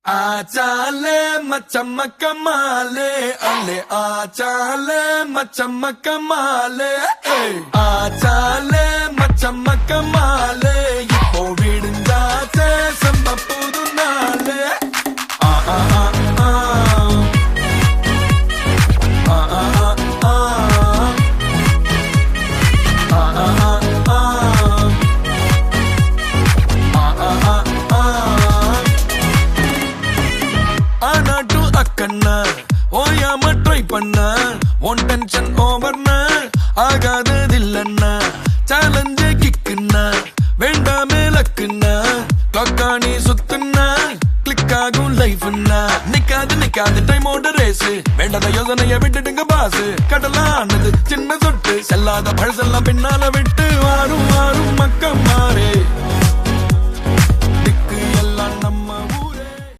आचाले मचम कमाले अले आचाले मचम कमाले आचाले मचम कमाले இப்போ விடுஞ்சாச்சே செம்ம புது நாளே ஆ ஆ ஆ ஆ ஆ ஆ ஆ ஆனாட்டு அக்கண்ணா ஓயாம ட்ரை பண்ண ஒன் டென்ஷன் ஓவர்னா ஆகாததில்லண்ணா சேலஞ்சே கிக்குன்னா வேண்டாமே லக்குன்னா கிளாக்கானி சுத்துன்னா கிளிக் ஆகும் லைஃப்னா நிக்காது டைமோட ரேஸ் வேண்டாத யோசனைய விட்டுடுங்க பாசு கடலானது சின்ன சொட்டு செல்லாத பழசெல்லாம் பின்னால விட்டு வாரும் வாரும் மக்கம் மாறே